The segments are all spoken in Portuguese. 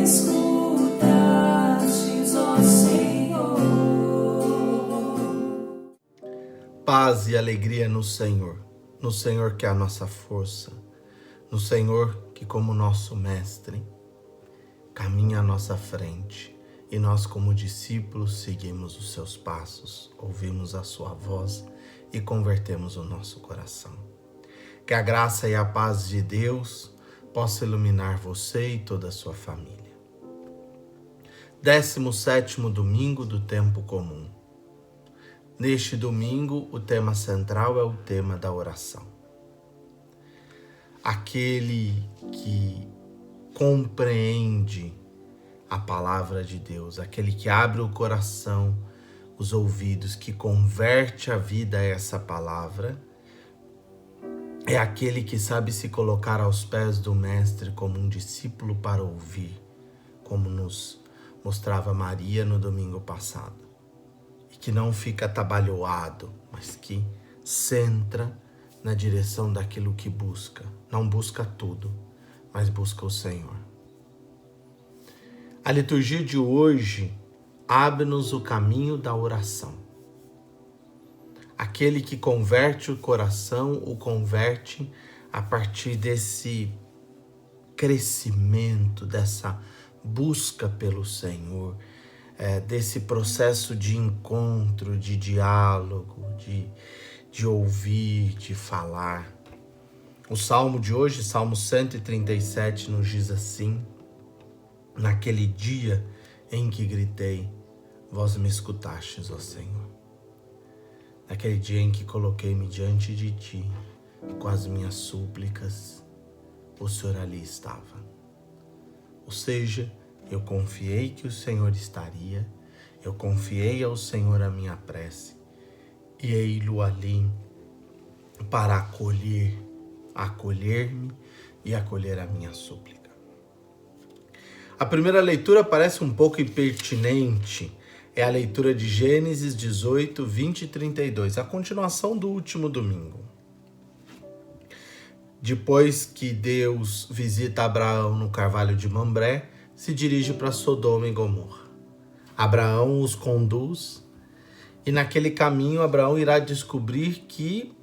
escutastes, ó Senhor. Paz e alegria no Senhor que é a nossa força, no Senhor que, como nosso mestre, caminha à nossa frente e nós, como discípulos, seguimos os seus passos, ouvimos a sua voz e convertemos o nosso coração. Que a graça e a paz de Deus possa iluminar você e toda a sua família. 17º domingo do tempo comum. Neste domingo, o tema central é o tema da oração. Aquele que compreende a palavra de Deus, aquele que abre o coração, os ouvidos, que converte a vida a essa palavra, é aquele que sabe se colocar aos pés do Mestre como um discípulo para ouvir, como nos mostrava Maria no domingo passado. E que não fica atabalhoado, mas que centra na direção daquilo que busca. Não busca tudo, mas busca o Senhor. A liturgia de hoje abre-nos o caminho da oração. Aquele que converte o coração, o converte a partir desse crescimento, dessa busca pelo Senhor, desse processo de encontro, de diálogo, de ouvir, de falar. O salmo de hoje, Salmo 137, nos diz assim: naquele dia em que gritei, vós me escutastes, ó Senhor. Naquele dia em que coloquei-me diante de ti, com as minhas súplicas, o Senhor ali estava. Ou seja, eu confiei que o Senhor estaria, eu confiei ao Senhor a minha prece, e ei-lo ali para acolher-me e acolher a minha súplica. A primeira leitura parece um pouco impertinente. É a leitura de Gênesis 18, 20 e 32, a continuação do último domingo. Depois que Deus visita Abraão no carvalho de Mambré, se dirige para Sodoma e Gomorra. Abraão os conduz e naquele caminho Abraão irá descobrir que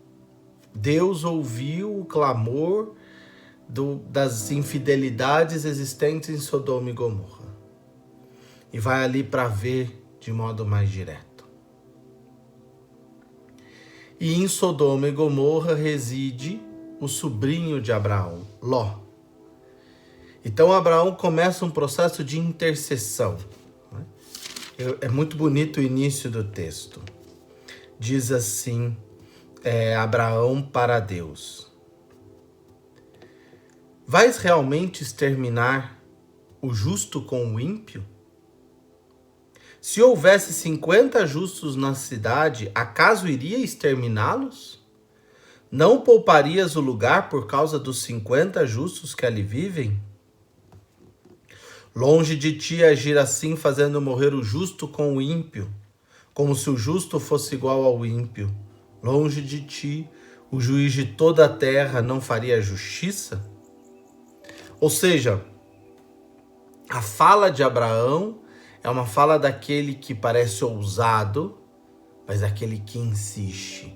Deus ouviu o clamor das infidelidades existentes em Sodoma e Gomorra. E vai ali para ver de modo mais direto. E em Sodoma e Gomorra reside o sobrinho de Abraão, Ló. Então Abraão começa um processo de intercessão. É muito bonito o início do texto. Diz assim, Abraão para Deus: vais realmente exterminar o justo com o ímpio? Se houvesse 50 justos na cidade, acaso iria exterminá-los? Não pouparias o lugar por causa dos 50 justos que ali vivem? Longe de ti agir assim, fazendo morrer o justo com o ímpio, como se o justo fosse igual ao ímpio. Longe de ti, o juiz de toda a terra não faria justiça? Ou seja, a fala de Abraão é uma fala daquele que parece ousado, mas daquele que insiste.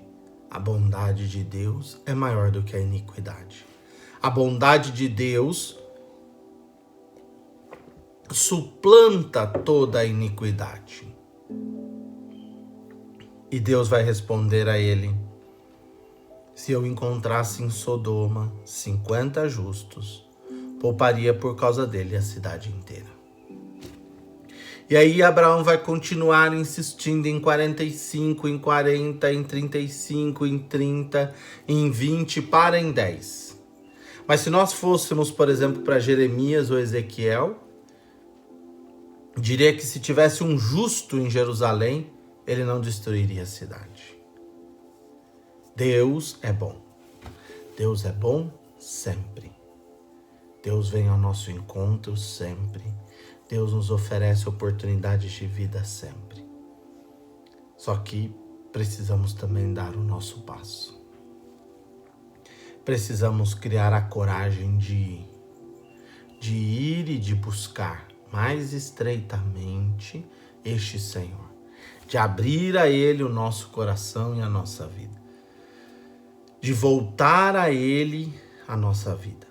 A bondade de Deus é maior do que a iniquidade. A bondade de Deus suplanta toda a iniquidade. E Deus vai responder a ele: se eu encontrasse em Sodoma 50 justos, pouparia por causa dele a cidade inteira. E aí Abraão vai continuar insistindo em 45, em 40, em 35, em 30, em 20, para em 10. Mas se nós fôssemos, por exemplo, para Jeremias ou Ezequiel, diria que se tivesse um justo em Jerusalém, ele não destruiria a cidade. Deus é bom. Deus é bom sempre. Deus vem ao nosso encontro sempre. Deus nos oferece oportunidades de vida sempre. Só que precisamos também dar o nosso passo. Precisamos criar a coragem de ir e de buscar mais estreitamente este Senhor, de abrir a Ele o nosso coração e a nossa vida, de voltar a Ele a nossa vida.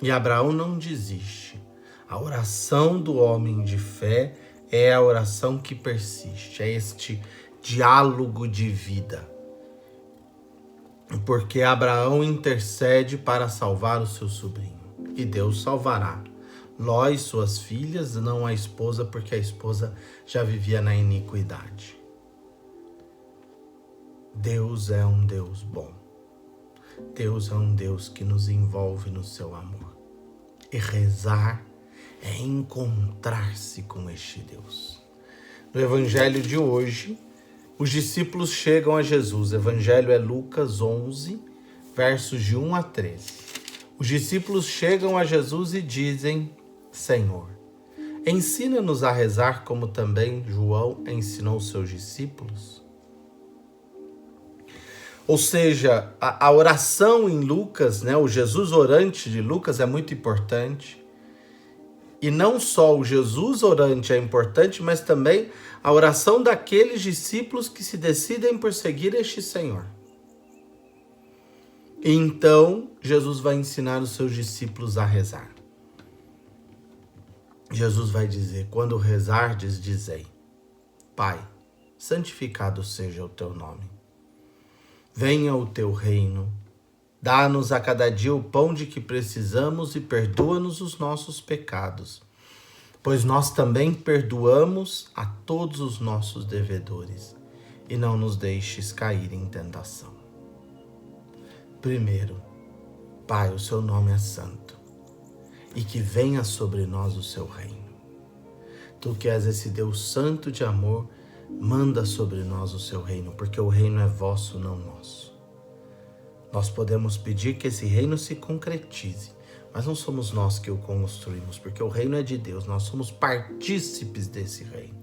E Abraão não desiste. A oração do homem de fé é a oração que persiste, é este diálogo de vida. Porque Abraão intercede para salvar o seu sobrinho, e Deus salvará Ló e suas filhas, não a esposa, porque a esposa já vivia na iniquidade. Deus é um Deus bom. Deus é um Deus que nos envolve no seu amor. E rezar é encontrar-se com este Deus. No evangelho de hoje, os discípulos chegam a Jesus. O evangelho é Lucas 11, versos de 1 a 13. Os discípulos chegam a Jesus e dizem: Senhor, ensina-nos a rezar como também João ensinou os seus discípulos. Ou seja, a oração em Lucas, o Jesus orante de Lucas é muito importante. E não só o Jesus orante é importante, mas também a oração daqueles discípulos que se decidem por seguir este Senhor. E então, Jesus vai ensinar os seus discípulos a rezar. Jesus vai dizer: quando rezardes, dizei: Pai, santificado seja o teu nome. Venha o teu reino. Dá-nos a cada dia o pão de que precisamos e perdoa-nos os nossos pecados, pois nós também perdoamos a todos os nossos devedores, e não nos deixes cair em tentação. Primeiro, Pai, o seu nome é santo, e que venha sobre nós o seu reino. Tu que és esse Deus santo de amor, manda sobre nós o seu reino, porque o reino é vosso, não nosso. Nós podemos pedir que esse reino se concretize, mas não somos nós que o construímos, porque o reino é de Deus, nós somos partícipes desse reino.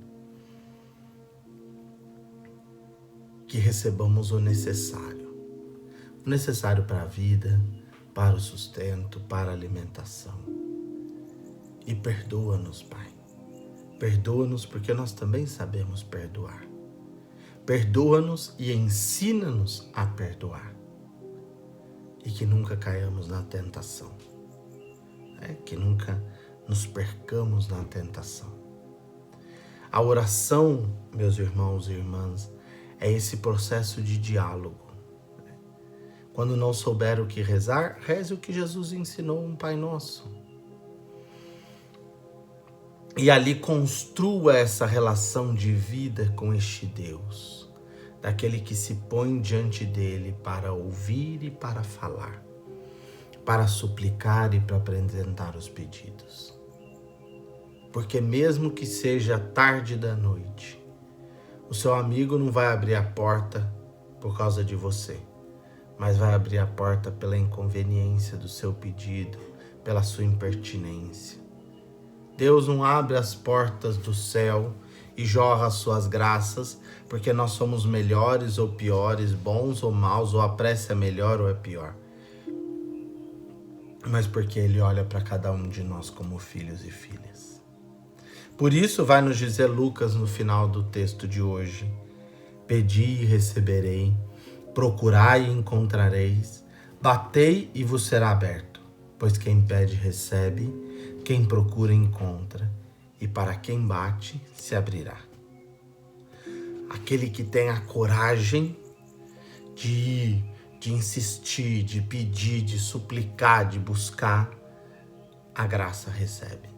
Que recebamos o necessário para a vida, para o sustento, para a alimentação. E perdoa-nos, Pai. Perdoa-nos porque nós também sabemos perdoar. Perdoa-nos e ensina-nos a perdoar. E que nunca caiamos na tentação. Que nunca nos percamos na tentação. A oração, meus irmãos e irmãs, é esse processo de diálogo. Quando não souber o que rezar, reze o que Jesus ensinou, um Pai Nosso. E ali construa essa relação de vida com este Deus, daquele que se põe diante dele para ouvir e para falar, para suplicar e para apresentar os pedidos. Porque mesmo que seja tarde da noite, o seu amigo não vai abrir a porta por causa de você, mas vai abrir a porta pela inconveniência do seu pedido, pela sua impertinência. Deus não abre as portas do céu e jorra as suas graças porque nós somos melhores ou piores, bons ou maus, ou a prece é melhor ou é pior. Mas porque Ele olha para cada um de nós como filhos e filhas. Por isso vai nos dizer Lucas no final do texto de hoje: pedi e receberei, procurai e encontrareis, batei e vos será aberto, pois quem pede recebe, quem procura encontra, e para quem bate se abrirá. Aquele que tem a coragem de insistir, de pedir, de suplicar, de buscar, a graça recebe.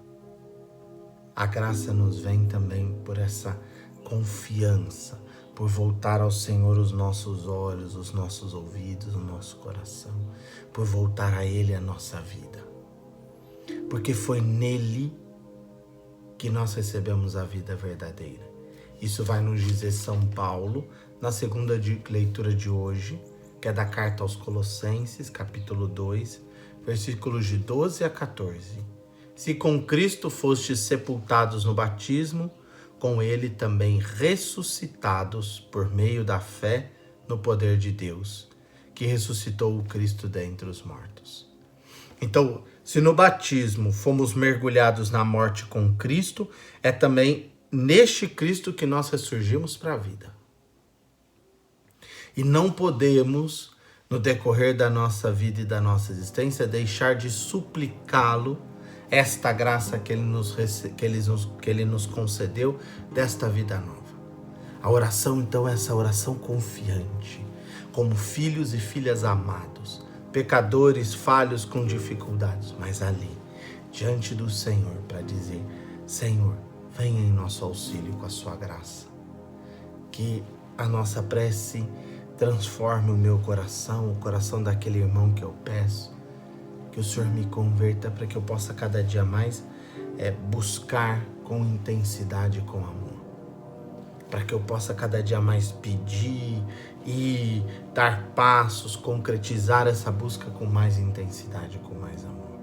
A graça nos vem também por essa confiança, por voltar ao Senhor os nossos olhos, os nossos ouvidos, o nosso coração, por voltar a Ele a nossa vida. Porque foi nele que nós recebemos a vida verdadeira. Isso vai nos dizer São Paulo, na segunda leitura de hoje, que é da carta aos Colossenses, capítulo 2, versículos de 12 a 14. Se com Cristo fostes sepultados no batismo, com Ele também ressuscitados por meio da fé no poder de Deus, que ressuscitou o Cristo dentre os mortos. Então, Se no batismo fomos mergulhados na morte com Cristo, é também neste Cristo que nós ressurgimos para a vida. E não podemos, no decorrer da nossa vida e da nossa existência, deixar de suplicá-lo esta graça que ele nos concedeu desta vida nova. A oração, então, é essa oração confiante, como filhos e filhas amados, pecadores, falhos com dificuldades, mas ali, diante do Senhor, para dizer: Senhor, venha em nosso auxílio com a sua graça. Que a nossa prece transforme o meu coração, o coração daquele irmão que eu peço, que o Senhor me converta para que eu possa cada dia mais buscar com intensidade, com amor. Para que eu possa cada dia mais pedir e dar passos, concretizar essa busca com mais intensidade, com mais amor.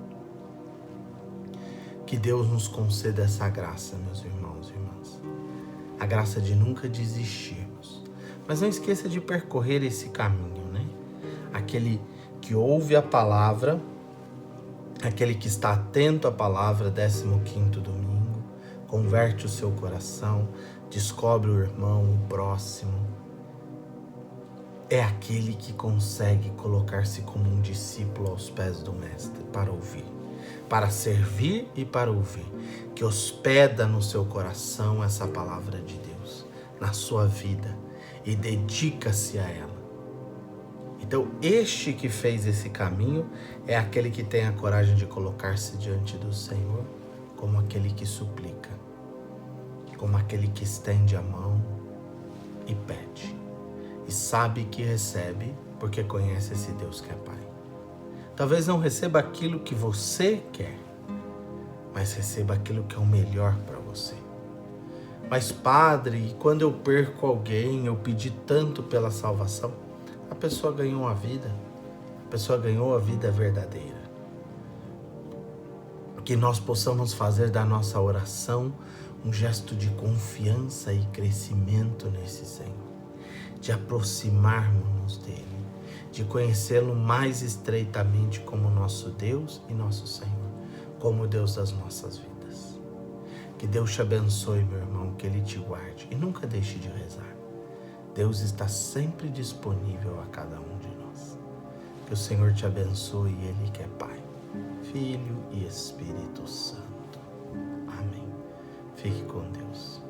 Que Deus nos conceda essa graça, meus irmãos e irmãs. A graça de nunca desistirmos. Mas não esqueça de percorrer esse caminho, né? Aquele que ouve a palavra, aquele que está atento à palavra, 15º domingo, converte o seu coração, descobre o irmão, o próximo. É aquele que consegue colocar-se como um discípulo aos pés do Mestre para ouvir, para servir e para ouvir, que hospeda no seu coração essa palavra de Deus, na sua vida, e dedica-se a ela. Então, este que fez esse caminho é aquele que tem a coragem de colocar-se diante do Senhor como aquele que suplica, como aquele que estende a mão e pede. E sabe que recebe porque conhece esse Deus que é Pai. Talvez não receba aquilo que você quer, mas receba aquilo que é o melhor para você. Mas, Padre, quando eu perco alguém, eu pedi tanto pela salvação, a pessoa ganhou a vida, a pessoa ganhou a vida verdadeira. Que nós possamos fazer da nossa oração um gesto de confiança e crescimento nesse Senhor, de aproximarmos-nos dele, de conhecê-lo mais estreitamente como nosso Deus e nosso Senhor, como o Deus das nossas vidas. Que Deus te abençoe, meu irmão, que Ele te guarde e nunca deixe de rezar. Deus está sempre disponível a cada um de nós. Que o Senhor te abençoe, Ele que é Pai, Filho e Espírito Santo. Amém. Fique com Deus.